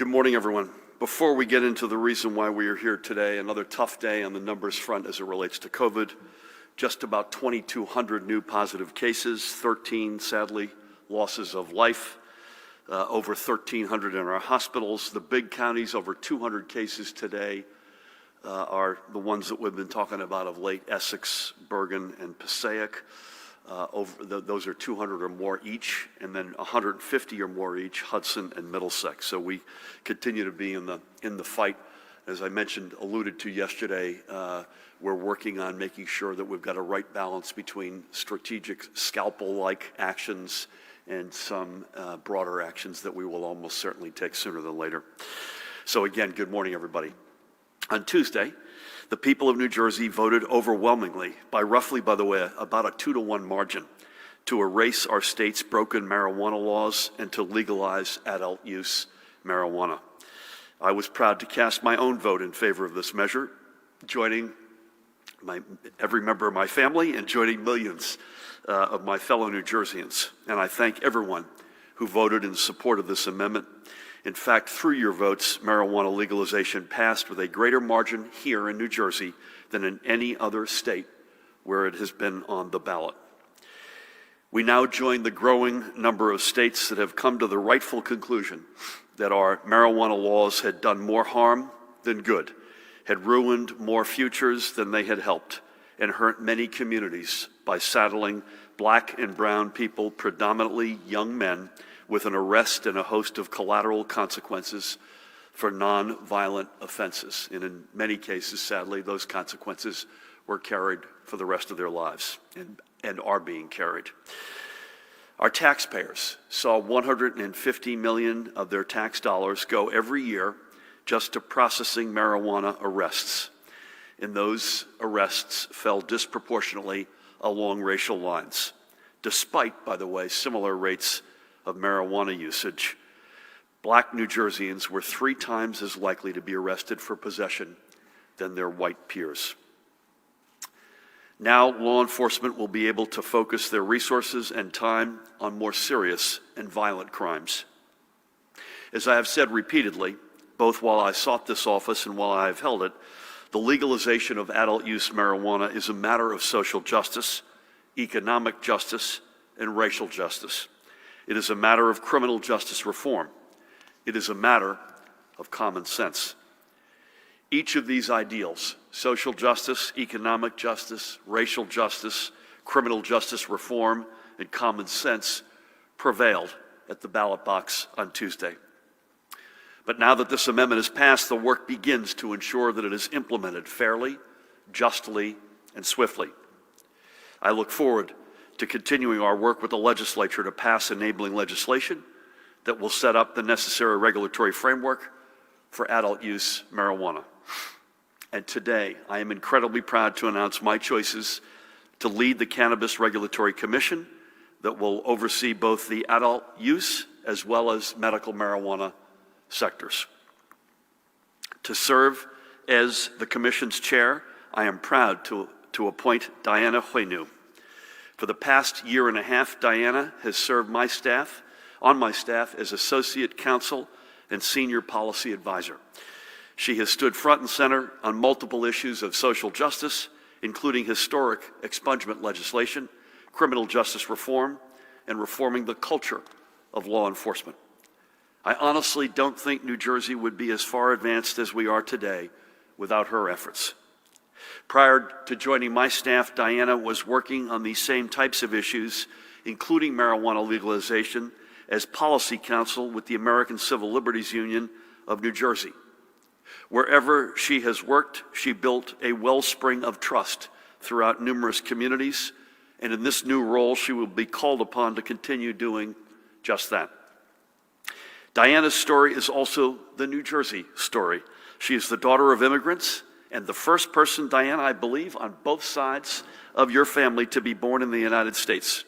Good morning, everyone. Before we get into the reason why we are here today, another tough day on the numbers front as it relates to COVID. Just about 2,200 new positive cases, 13, sadly, losses of life, over 1,300 in our hospitals. The big counties, over 200 cases today, are the ones that we've been talking about of late: Essex, Bergen, and Passaic. Those are 200 or more each, and then 150 or more each, Hudson and Middlesex. So we continue to be in the fight. As I mentioned, alluded to yesterday, we're working on making sure that we've got a right balance between strategic scalpel-like actions and some broader actions that we will almost certainly take sooner than later. So again, good morning, everybody. On Tuesday, the people of New Jersey voted overwhelmingly, by the way, about a 2-to-1 margin, to erase our state's broken marijuana laws and to legalize adult use marijuana. I was proud to cast my own vote in favor of this measure, joining every member of my family and joining millions of my fellow New Jerseyans. And I thank everyone who voted in support of this amendment. In fact, through your votes, marijuana legalization passed with a greater margin here in New Jersey than in any other state where it has been on the ballot. We now join the growing number of states that have come to the rightful conclusion that our marijuana laws had done more harm than good, had ruined more futures than they had helped, and hurt many communities by saddling black and brown people, predominantly young men, with an arrest and a host of collateral consequences for non-violent offenses. And in many cases, sadly, those consequences were carried for the rest of their lives and are being carried. Our taxpayers saw $150 million of their tax dollars go every year just to processing marijuana arrests. And those arrests fell disproportionately along racial lines, despite, by the way, similar rates of marijuana usage. Black New Jerseyans were 3 times as likely to be arrested for possession than their white peers. Now, law enforcement will be able to focus their resources and time on more serious and violent crimes. As I have said repeatedly, both while I sought this office and while I have held it, the legalization of adult use marijuana is a matter of social justice, economic justice, and racial justice. It is a matter of criminal justice reform. It is a matter of common sense. Each of these ideals, social justice, economic justice, racial justice, criminal justice reform, and common sense, prevailed at the ballot box on Tuesday. But now that this amendment is passed, the work begins to ensure that it is implemented fairly, justly, and swiftly. I look forward to continuing our work with the legislature to pass enabling legislation that will set up the necessary regulatory framework for adult use marijuana. And today, I am incredibly proud to announce my choices to lead the Cannabis Regulatory Commission that will oversee both the adult use as well as medical marijuana sectors. To serve as the Commission's chair, I am proud to appoint Diana Huenu. For the past year and a half, Diana has served on my staff as Associate Counsel and Senior Policy Advisor. She has stood front and center on multiple issues of social justice, including historic expungement legislation, criminal justice reform, and reforming the culture of law enforcement. I honestly don't think New Jersey would be as far advanced as we are today without her efforts. Prior to joining my staff, Diana was working on these same types of issues, including marijuana legalization, as policy counsel with the American Civil Liberties Union of New Jersey. Wherever she has worked, she built a wellspring of trust throughout numerous communities, and in this new role, she will be called upon to continue doing just that. Diana's story is also the New Jersey story. She is the daughter of immigrants and the first person, Diana, I believe, on both sides of your family to be born in the United States.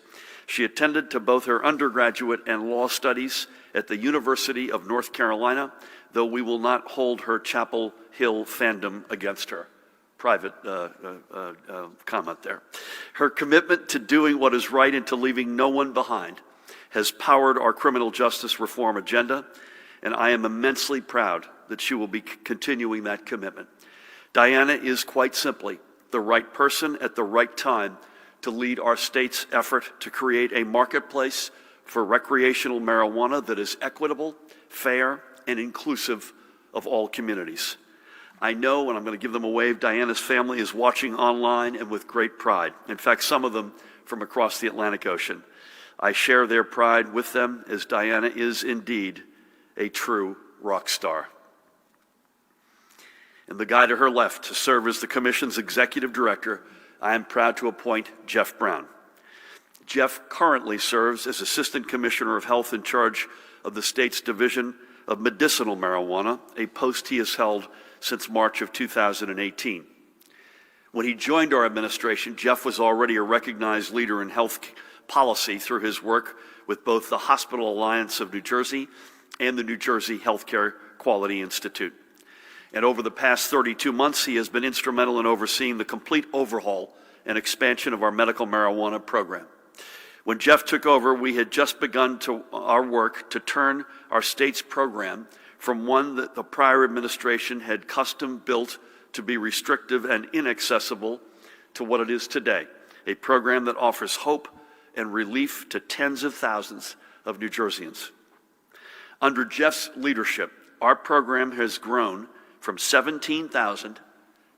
She attended to both her undergraduate and law studies at the University of North Carolina, though we will not hold her Chapel Hill fandom against her. Private comment there. Her commitment to doing what is right and to leaving no one behind has powered our criminal justice reform agenda, and I am immensely proud that she will be continuing that commitment. Diana is quite simply the right person at the right time to lead our state's effort to create a marketplace for recreational marijuana that is equitable, fair, and inclusive of all communities. I know, and I'm going to give them a wave, Diana's family is watching online and with great pride. In fact, some of them from across the Atlantic Ocean. I share their pride with them, as Diana is indeed a true rock star. And the guy to her left, to serve as the Commission's Executive Director, I am proud to appoint Jeff Brown. Jeff currently serves as Assistant Commissioner of Health in charge of the state's Division of Medicinal Marijuana, a post he has held since March of 2018. When he joined our administration, Jeff was already a recognized leader in health policy through his work with both the Hospital Alliance of New Jersey and the New Jersey Healthcare Quality Institute. And over the past 32 months, he has been instrumental in overseeing the complete overhaul and expansion of our medical marijuana program. When Jeff took over, we had just begun our work to turn our state's program from one that the prior administration had custom built to be restrictive and inaccessible to what it is today, a program that offers hope and relief to tens of thousands of New Jerseyans. Under Jeff's leadership, our program has grown from 17,000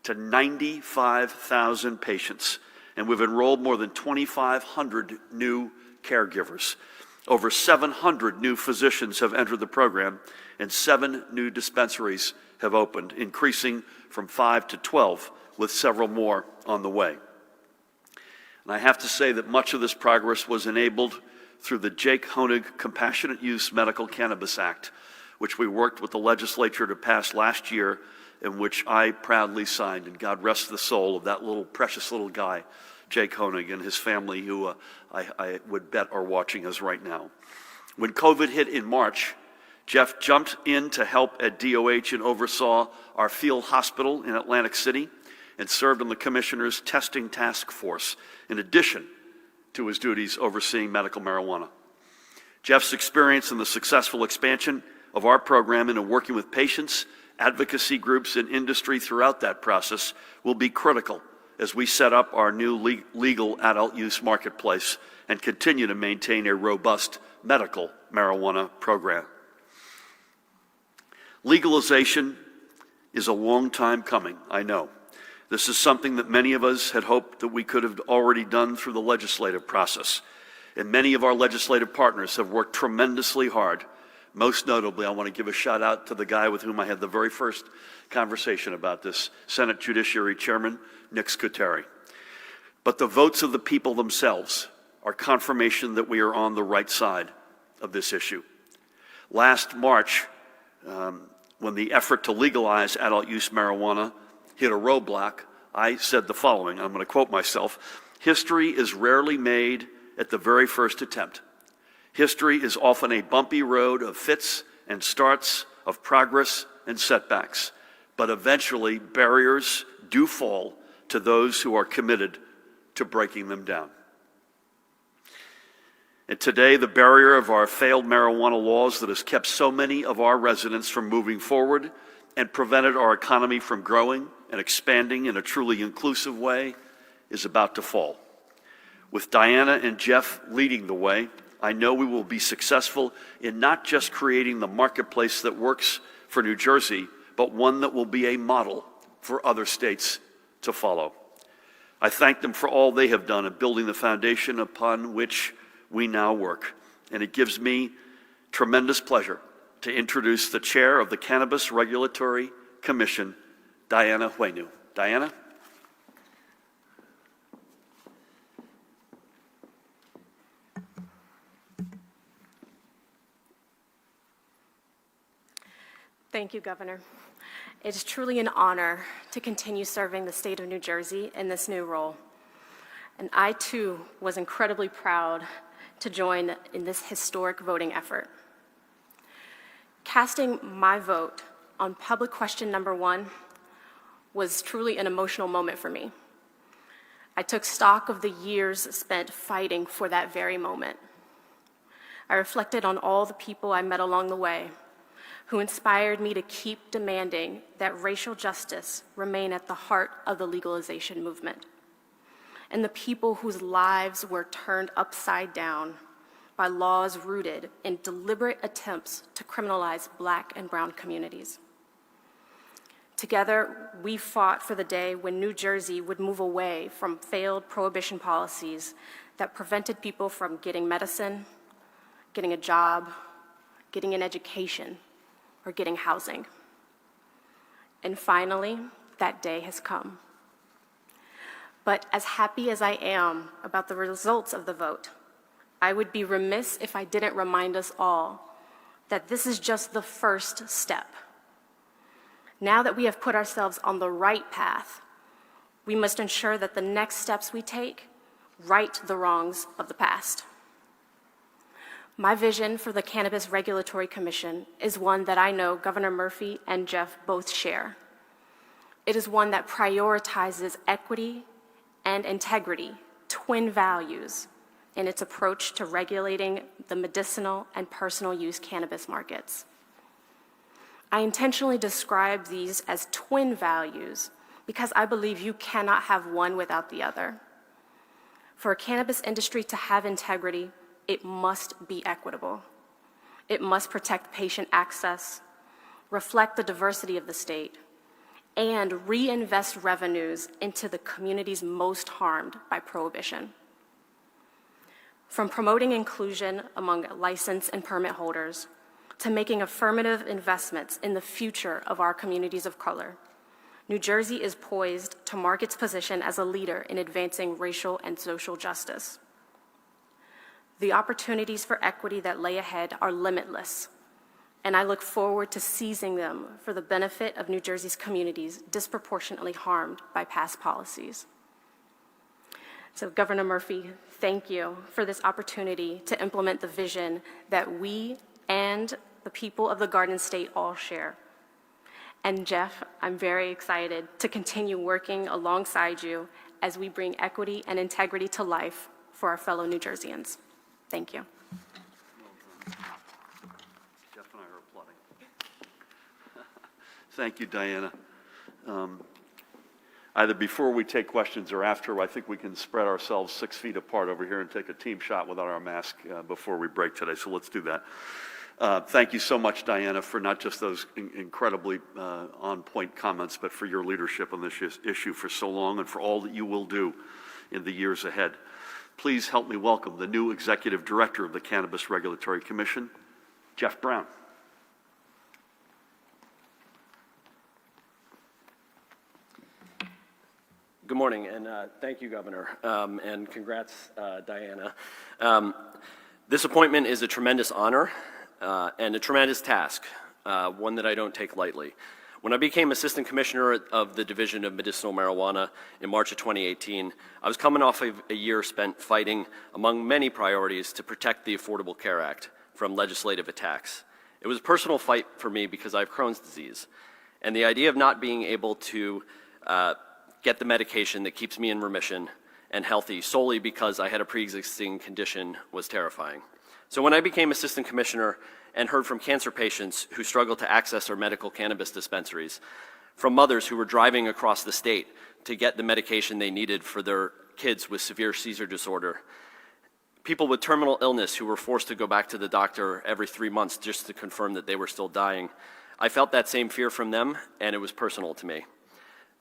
to 95,000 patients, and we've enrolled more than 2,500 new caregivers. Over 700 new physicians have entered the program, and 7 new dispensaries have opened, increasing from 5 to 12, with several more on the way. And I have to say that much of this progress was enabled through the Jake Honig Compassionate Use Medical Cannabis Act, which we worked with the legislature to pass last year, and which I proudly signed. And God rest the soul of that precious little guy, Jake Honig, and his family, who I would bet are watching us right now. When COVID hit in March, Jeff jumped in to help at DOH and oversaw our field hospital in Atlantic City and served on the Commissioner's testing task force, in addition to his duties overseeing medical marijuana. Jeff's experience in the successful expansion of our program and in working with patients, advocacy groups, and industry throughout that process will be critical as we set up our new legal adult use marketplace and continue to maintain a robust medical marijuana program. Legalization is a long time coming, I know. This is something that many of us had hoped that we could have already done through the legislative process. And many of our legislative partners have worked tremendously hard. Most notably, I want to give a shout out to the guy with whom I had the very first conversation about this, Senate Judiciary Chairman Nick Scuteri. But the votes of the people themselves are confirmation that we are on the right side of this issue. Last March, when the effort to legalize adult use marijuana hit a roadblock, I said the following, I'm going to quote myself: "History is rarely made at the very first attempt. History is often a bumpy road of fits and starts, of progress and setbacks. But eventually, barriers do fall to those who are committed to breaking them down." And today, the barrier of our failed marijuana laws that has kept so many of our residents from moving forward and prevented our economy from growing and expanding in a truly inclusive way is about to fall. With Diana and Jeff leading the way, I know we will be successful in not just creating the marketplace that works for New Jersey, but one that will be a model for other states to follow. I thank them for all they have done in building the foundation upon which we now work. And it gives me tremendous pleasure to introduce the chair of the Cannabis Regulatory Commission, Diana Huenu. Diana? Thank you, Governor. It is truly an honor to continue serving the state of New Jersey in this new role. And I, too, was incredibly proud to join in this historic voting effort. Casting my vote on public question number 1 was truly an emotional moment for me. I took stock of the years spent fighting for that very moment. I reflected on all the people I met along the way, who inspired me to keep demanding that racial justice remain at the heart of the legalization movement, and the people whose lives were turned upside down by laws rooted in deliberate attempts to criminalize Black and brown communities. Together, we fought for the day when New Jersey would move away from failed prohibition policies that prevented people from getting medicine, getting a job, getting an education, or getting housing. And finally, that day has come. But as happy as I am about the results of the vote, I would be remiss if I didn't remind us all that this is just the first step. Now that we have put ourselves on the right path, we must ensure that the next steps we take right the wrongs of the past. My vision for the Cannabis Regulatory Commission is one that I know Governor Murphy and Jeff both share. It is one that prioritizes equity and integrity, twin values, in its approach to regulating the medicinal and personal use cannabis markets. I intentionally describe these as twin values because I believe you cannot have one without the other. For a cannabis industry to have integrity, it must be equitable. It must protect patient access, reflect the diversity of the state, and reinvest revenues into the communities most harmed by prohibition. From promoting inclusion among license and permit holders to making affirmative investments in the future of our communities of color, New Jersey is poised to mark its position as a leader in advancing racial and social justice. The opportunities for equity that lay ahead are limitless, and I look forward to seizing them for the benefit of New Jersey's communities disproportionately harmed by past policies. So, Governor Murphy, thank you for this opportunity to implement the vision that we and the people of the Garden State all share. And Jeff, I'm very excited to continue working alongside you as we bring equity and integrity to life for our fellow New Jerseyans. Thank you. Jeff and I are applauding. Thank you, Diana. Either before we take questions or after, I think we can spread ourselves 6 feet apart over here and take a team shot without our mask before we break today, so let's do that. Thank you so much, Diana, for not just those incredibly on-point comments, but for your leadership on this issue for so long and for all that you will do in the years ahead. Please help me welcome the new Executive Director of the Cannabis Regulatory Commission, Jeff Brown. Good morning, and thank you, Governor, and congrats, Diana. This appointment is a tremendous honor and a tremendous task, one that I don't take lightly. When I became Assistant Commissioner of the Division of Medicinal Marijuana in March of 2018, I was coming off of a year spent fighting, among many priorities, to protect the Affordable Care Act from legislative attacks. It was a personal fight for me because I have Crohn's disease, and the idea of not being able to get the medication that keeps me in remission and healthy solely because I had a pre-existing condition was terrifying. So when I became Assistant Commissioner and heard from cancer patients who struggled to access our medical cannabis dispensaries, from mothers who were driving across the state to get the medication they needed for their kids with severe seizure disorder, people with terminal illness who were forced to go back to the doctor every 3 months just to confirm that they were still dying, I felt that same fear from them, and it was personal to me.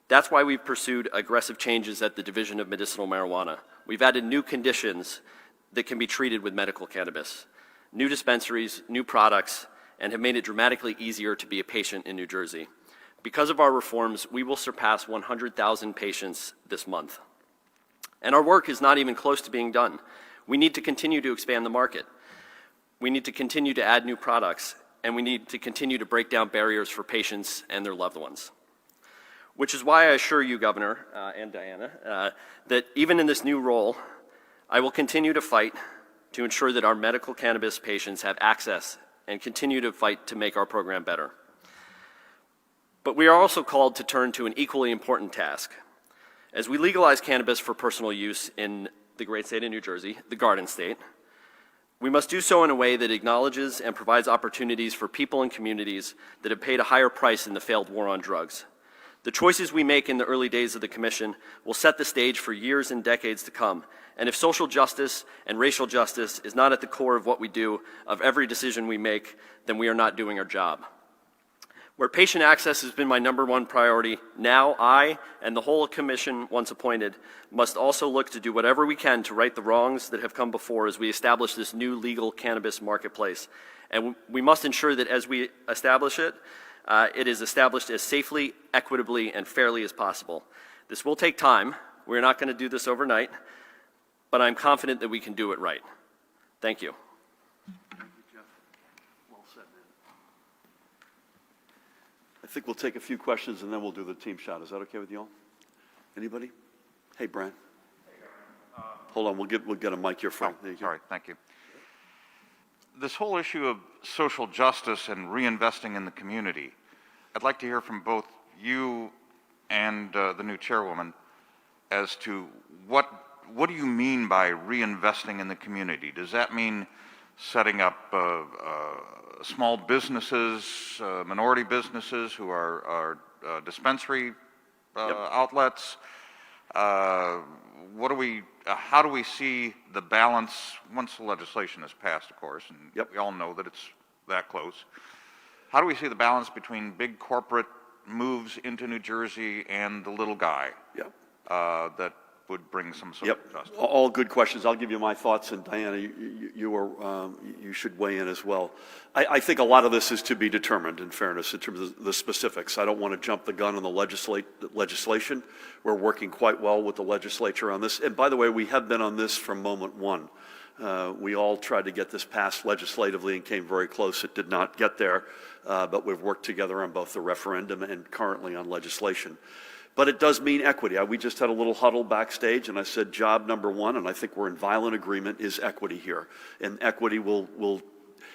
That's why we've pursued aggressive changes at the Division of Medicinal Marijuana. We've added new conditions that can be treated with medical cannabis, new dispensaries, new products, and have made it dramatically easier to be a patient in New Jersey. Because of our reforms, we will surpass 100,000 patients this month. And our work is not even close to being done. We need to continue to expand the market. We need to continue to add new products, and we need to continue to break down barriers for patients and their loved ones. Which is why I assure you, Governor and Diana, that even in this new role, I will continue to fight to ensure that our medical cannabis patients have access and continue to fight to make our program better. But we are also called to turn to an equally important task. As we legalize cannabis for personal use in the great state of New Jersey, the Garden State, We must do so in a way that acknowledges and provides opportunities for people and communities that have paid a higher price in the failed war on drugs. The choices we make in the early days of the Commission will set the stage for years and decades to come. And if social justice and racial justice is not at the core of what we do, of every decision we make, then we are not doing our job. Where patient access has been my #1 priority, now I and the whole Commission, once appointed, must also look to do whatever we can to right the wrongs that have come before as we establish this new legal cannabis marketplace. And we must ensure that as we establish it, it is established as safely, equitably, and fairly as possible. This will take time. We're not going to do this overnight, but I'm confident that we can do it right. Thank you. I think we'll take a few questions and then we'll do the team shot. Is that okay with you all? Anybody? Hey, Brian. Hold on, we'll get a mic here, Frank. There you go. Sorry, thank you. This whole issue of social justice and reinvesting in the community, I'd like to hear from both you and the new chairwoman as to what do you mean by reinvesting in the community? Does that mean setting up small businesses, minority businesses who are dispensary outlets? How do we see the balance once the legislation is passed, of course, and we all know that it's that close. How do we see the balance between big corporate moves into New Jersey and the little guy that would bring some sort of justice? All good questions. I'll give you my thoughts, and Diana, you should weigh in as well. I think a lot of this is to be determined, in fairness, in terms of the specifics. I don't want to jump the gun on the legislation. We're working quite well with the legislature on this. And by the way, we have been on this from moment one. We all tried to get this passed legislatively and came very close. It did not get there, but we've worked together on both the referendum and currently on legislation. But it does mean equity. We just had a little huddle backstage, and I said job #1, and I think we're in violent agreement, is equity here. And equity will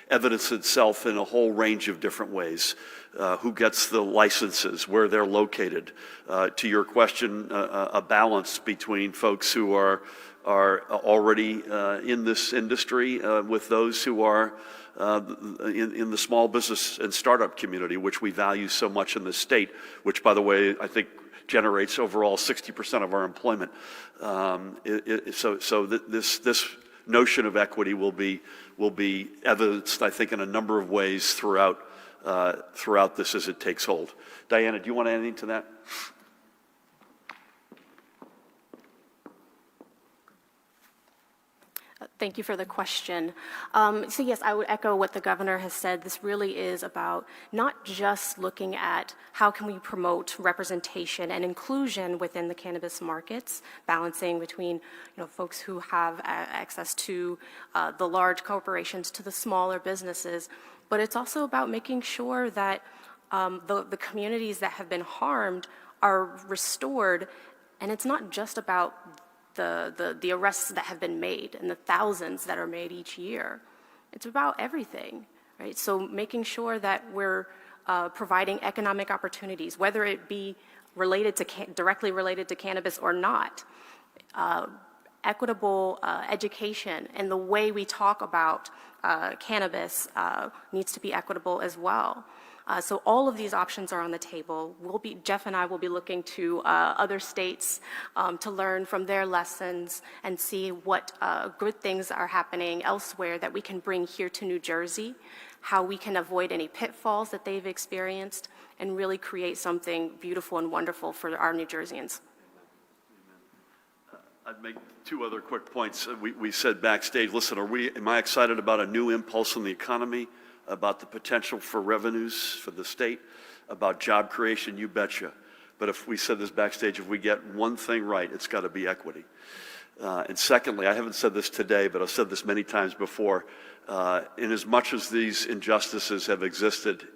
evidence itself in a whole range of different ways. Who gets the licenses, where they're located. To your question, a balance between folks who are already in this industry with those who are in the small business and startup community, which we value so much in this state, which, by the way, I think generates overall 60% of our employment. This notion of equity will be evidenced, I think, in a number of ways throughout this as it takes hold. Diana, do you want to add anything to that? Thank you for the question. So yes, I would echo what the governor has said. This really is about not just looking at how can we promote representation and inclusion within the cannabis markets, balancing between folks who have access to the large corporations to the smaller businesses, but it's also about making sure that the communities that have been harmed are restored, and it's not just about the arrests that have been made and the thousands that are made each year. It's about everything, right? So making sure that we're providing economic opportunities, whether it be directly related to cannabis or not, equitable education, and the way we talk about cannabis needs to be equitable as well. So all of these options are on the table. Jeff and I will be looking to other states to learn from their lessons and see what good things are happening elsewhere that we can bring here to New Jersey, how we can avoid any pitfalls that they've experienced, and really create something beautiful and wonderful for our New Jerseyans. I'd make two other quick points. We said backstage, listen, am I excited about a new impulse in the economy? About the potential for revenues for the state, about job creation, you betcha. But if we said this backstage, if we get one thing right, it's got to be equity. And secondly, I haven't said this today, but I've said this many times before, in as much as these injustices have existed,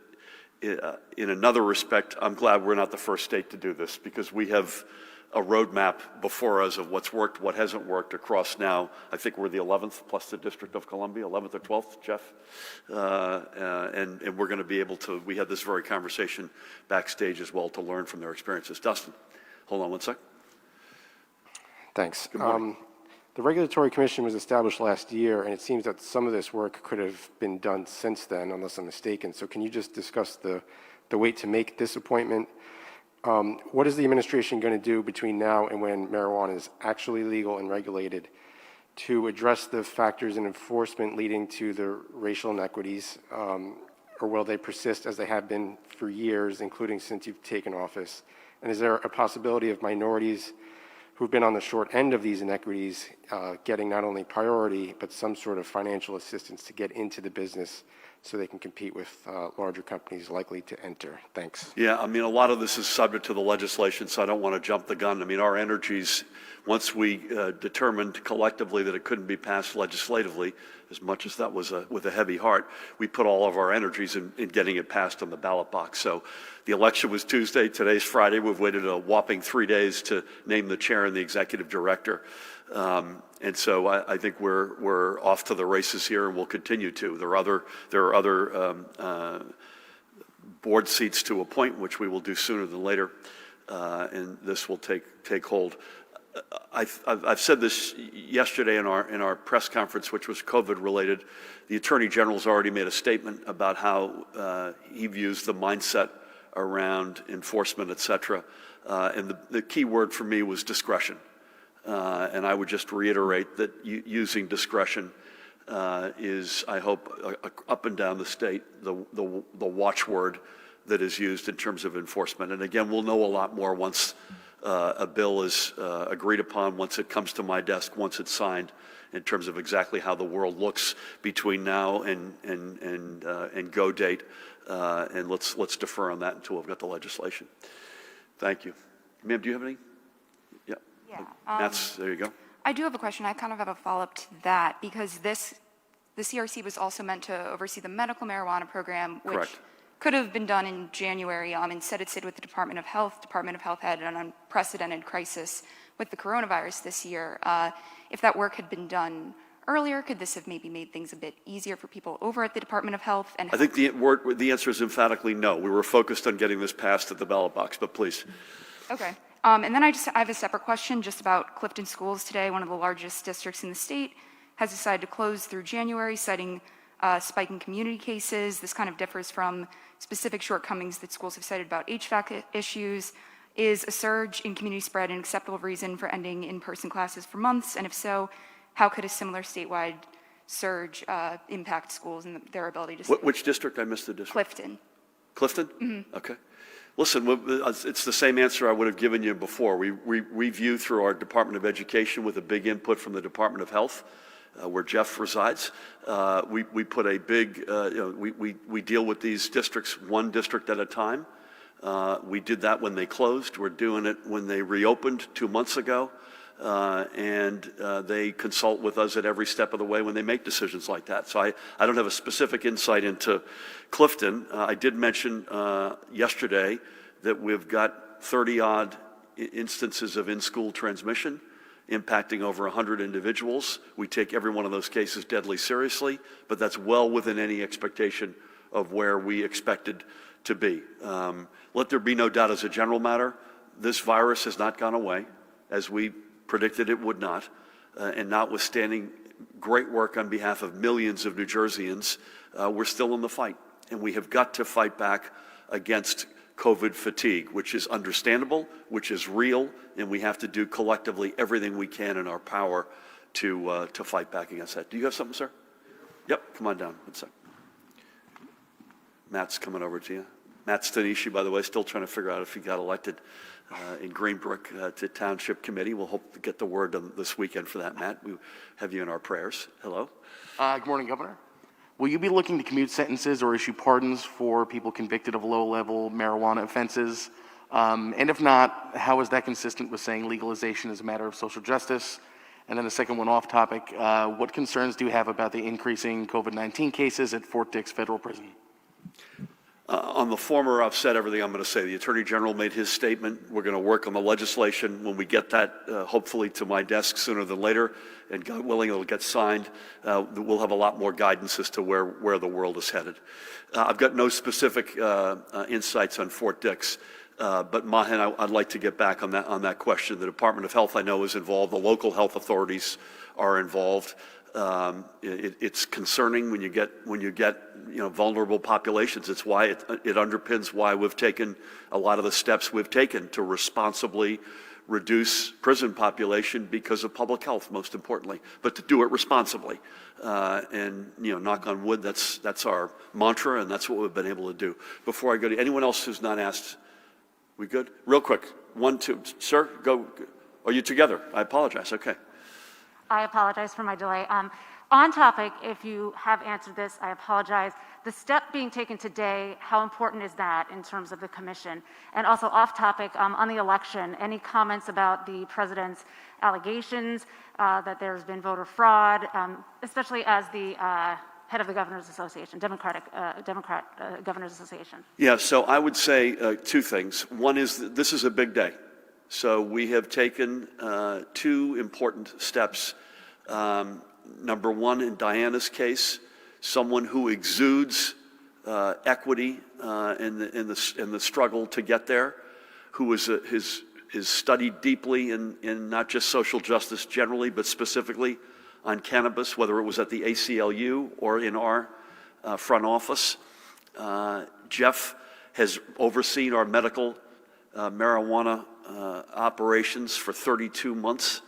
in another respect, I'm glad we're not the first state to do this, because we have a roadmap before us of what's worked, what hasn't worked across now. I think we're the 11th plus the District of Columbia, 11th or 12th, Jeff? And we're going to be able to, we had this very conversation backstage as well to learn from their experiences. Dustin, hold on one sec. Thanks. Good morning. The Regulatory Commission was established last year, and it seems that some of this work could have been done since then, unless I'm mistaken. So can you just discuss the wait to make this appointment? What is the administration going to do between now and when marijuana is actually legal and regulated to address the factors in enforcement leading to the racial inequities, or will they persist as they have been for years, including since you've taken office? And is there a possibility of minorities who've been on the short end of these inequities getting not only priority, but some sort of financial assistance to get into the business so they can compete with larger companies likely to enter? Thanks. Yeah, I mean, a lot of this is subject to the legislation, so I don't want to jump the gun. I mean, our energies, once we determined collectively that it couldn't be passed legislatively, as much as that was with a heavy heart, we put all of our energies in getting it passed on the ballot box. So the election was Tuesday, today's Friday. We've waited a whopping 3 days to name the chair and the executive director. And so I think we're off to the races here, and we'll continue to. There are other board seats to appoint, which we will do sooner than later, and this will take hold. I've said this yesterday in our press conference, which was COVID related. The Attorney General's already made a statement about how he views the mindset around enforcement, et cetera. And the key word for me was discretion. And I would just reiterate that using discretion is, I hope, up and down the state, the watchword that is used in terms of enforcement. And again, we'll know a lot more once a bill is agreed upon, once it comes to my desk, once it's signed, in terms of exactly how the world looks between now and go date. And let's defer on that until we've got the legislation. Thank you. Ma'am, do you have any? Yeah. Yeah. There you go. I do have a question. I kind of have a follow-up to that because the CRC was also meant to oversee the medical marijuana program, which Correct. could have been done in January. Instead, it stayed with the Department of Health. Department of Health had an unprecedented crisis with the coronavirus this year. If that work had been done earlier, could this have maybe made things a bit easier for people over at the Department of Health? And I think the answer is emphatically no. We were focused on getting this passed at the ballot box, but please. Okay. And then I have a separate question just about Clifton Schools today. One of the largest districts in the state has decided to close through January, citing a spike in community cases. This kind of differs from specific shortcomings that schools have cited about HVAC issues. Is a surge in community spread an acceptable reason for ending in-person classes for months? And if so, how could a similar statewide surge impact schools and their ability to... Which district? I missed the district. Clifton. Clifton? Mm-hmm. Okay. Listen, it's the same answer I would have given you before. We review through our Department of Education with a big input from the Department of Health, where Jeff resides. We put a big, we deal with these districts one district at a time. We did that when they closed. We're doing it when they reopened 2 months ago. And they consult with us at every step of the way when they make decisions like that. So I don't have a specific insight into Clifton. I did mention yesterday that we've got 30-odd instances of in-school transmission impacting over 100 individuals. We take every one of those cases deadly seriously, but that's well within any expectation of where we expected to be. Let there be no doubt, as a general matter, this virus has not gone away, as we predicted it would not, and notwithstanding great work on behalf of millions of New Jerseyans, we're still in the fight. And we have got to fight back against COVID fatigue, which is understandable, which is real, and we have to do collectively everything we can in our power to fight back against that. Do you have something, sir? Yep, come on down. One sec. Matt's coming over to you. Matt Stanishi, by the way, still trying to figure out if he got elected in Greenbrook to Township Committee. We'll hope to get the word this weekend for that, Matt. We have you in our prayers. Hello. Good morning, Governor. Will you be looking to commute sentences or issue pardons for people convicted of low-level marijuana offenses? And if not, how is that consistent with saying legalization is a matter of social justice? And then the second one off topic, what concerns do you have about the increasing COVID-19 cases at Fort Dix Federal Prison? On the former, I've said everything I'm going to say. The Attorney General made his statement. We're going to work on the legislation. When we get that, hopefully to my desk sooner than later, and God willing, it'll get signed, we'll have a lot more guidance as to where the world is headed. I've got no specific insights on Fort Dix. But Mahan, I'd like to get back on that question. The Department of Health, I know, is involved. The local health authorities are involved. It's concerning when you get vulnerable populations. It's why it underpins why we've taken a lot of the steps we've taken to responsibly reduce prison population because of public health, most importantly, but to do it responsibly. And knock on wood, that's our mantra, and that's what we've been able to do. Before I go to anyone else who's not asked, we good? Real quick, 1, 2, sir, go. Are you together? I apologize. Okay. I apologize for my delay. On topic, if you have answered this, I apologize. The step being taken today, how important is that in terms of the commission? And also off topic, on the election, any comments about the president's allegations that there's been voter fraud, especially as the head of the Governors Association, Democrat Governors Association? Yeah, so I would say 2 things. One is that this is a big day. So we have taken 2 important steps. Number 1, in Diana's case, someone who exudes equity in the struggle to get there, who is studied deeply in not just social justice generally, but specifically on cannabis, whether it was at the ACLU or in our front office. Jeff has overseen our medical marijuana operations for 32 months.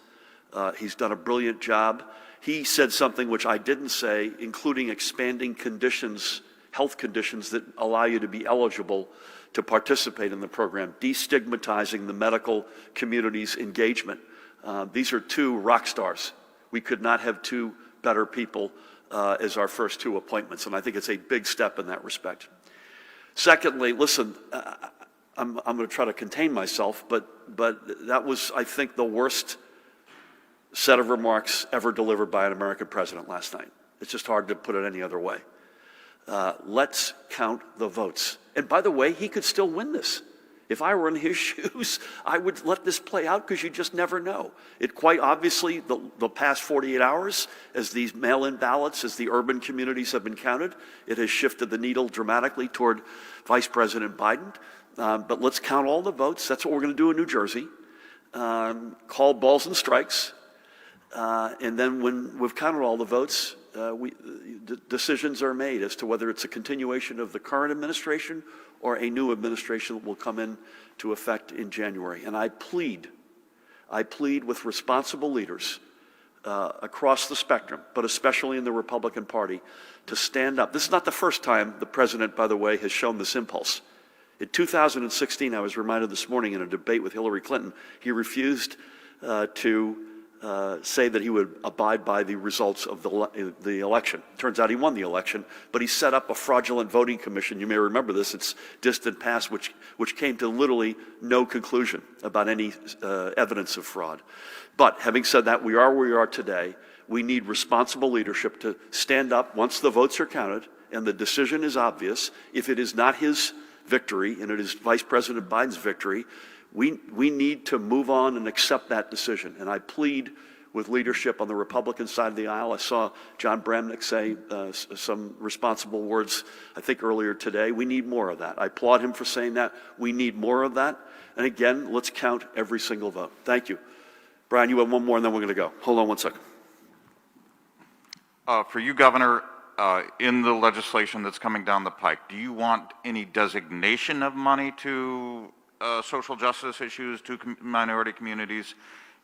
He's done a brilliant job. He said something which I didn't say, including expanding conditions, health conditions that allow you to be eligible to participate in the program, destigmatizing the medical community's engagement. These are 2 rock stars. We could not have 2 better people as our first 2 appointments, and I think it's a big step in that respect. Secondly, listen, I'm going to try to contain myself, but that was, I think, the worst set of remarks ever delivered by an American president last night. It's just hard to put it any other way. Let's count the votes. And by the way, he could still win this. If I were in his shoes, I would let this play out because you just never know. It quite obviously, the past 48 hours, as these mail-in ballots, as the urban communities have been counted, it has shifted the needle dramatically toward Vice President Biden. But let's count all the votes. That's what we're going to do in New Jersey. Call balls and strikes. And then when we've counted all the votes, decisions are made as to whether it's a continuation of the current administration or a new administration that will come into effect in January. And I plead with responsible leaders across the spectrum, but especially in the Republican Party, to stand up. This is not the first time the president, by the way, has shown this impulse. In 2016, I was reminded this morning in a debate with Hillary Clinton, he refused to say that he would abide by the results of the election. Turns out he won the election, but he set up a fraudulent voting commission. You may remember this. It's distant past, which came to literally no conclusion about any evidence of fraud. But having said that, we are where we are today. We need responsible leadership to stand up once the votes are counted and the decision is obvious. If it is not his victory and it is Vice President Biden's victory, we need to move on and accept that decision. And I plead with leadership on the Republican side of the aisle. I saw John Bramnick say some responsible words, I think, earlier today. We need more of that. I applaud him for saying that. We need more of that. And again, let's count every single vote. Thank you. Brian, you have one more and then we're going to go. Hold on one second. For you, Governor, in the legislation that's coming down the pike, do you want any designation of money to social justice issues, to minority communities?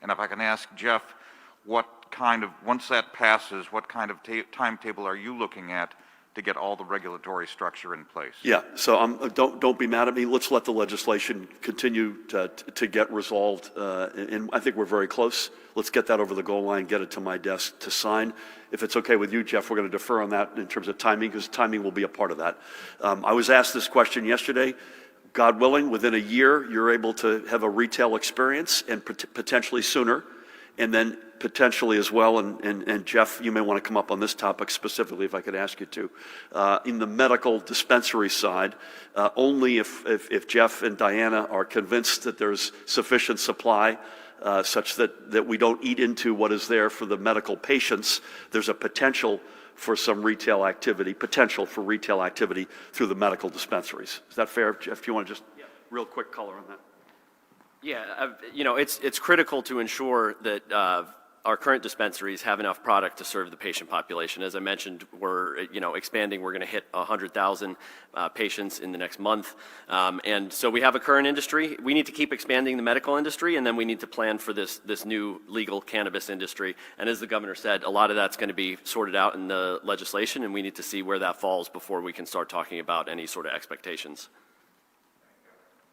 And if I can ask Jeff, what kind of, once that passes, what kind of timetable are you looking at to get all the regulatory structure in place? Yeah, so don't be mad at me. Let's let the legislation continue to get resolved, and I think we're very close. Let's get that over the goal line, get it to my desk to sign. If it's okay with you, Jeff, we're going to defer on that in terms of timing, because timing will be a part of that. I was asked this question yesterday. God willing, within a year, you're able to have a retail experience, and potentially sooner, and then potentially as well, and Jeff, you may want to come up on this topic specifically if I could ask you to. In the medical dispensary side, only if Jeff and Diana are convinced that there's sufficient supply such that we don't eat into what is there for the medical patients, there's a potential for some retail activity, through the medical dispensaries. Is that fair, Jeff? Do you want to just real quick color on that. Yeah, you know, it's critical to ensure that our current dispensaries have enough product to serve the patient population. As I mentioned, we're, you know, expanding. We're going to hit 100,000 patients in the next month. And so we have a current industry. We need to keep expanding the medical industry, and then we need to plan for this new legal cannabis industry. And as the governor said, a lot of that's going to be sorted out in the legislation, and we need to see where that falls before we can start talking about any sort of expectations.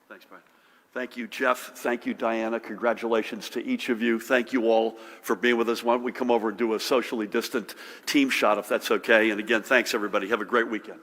Thanks, Brian. Thank you, Jeff. Thank you, Diana. Congratulations to each of you. Thank you all for being with us. Why don't we come over and do a socially distant team shot, if that's okay? And again, thanks, everybody. Have a great weekend.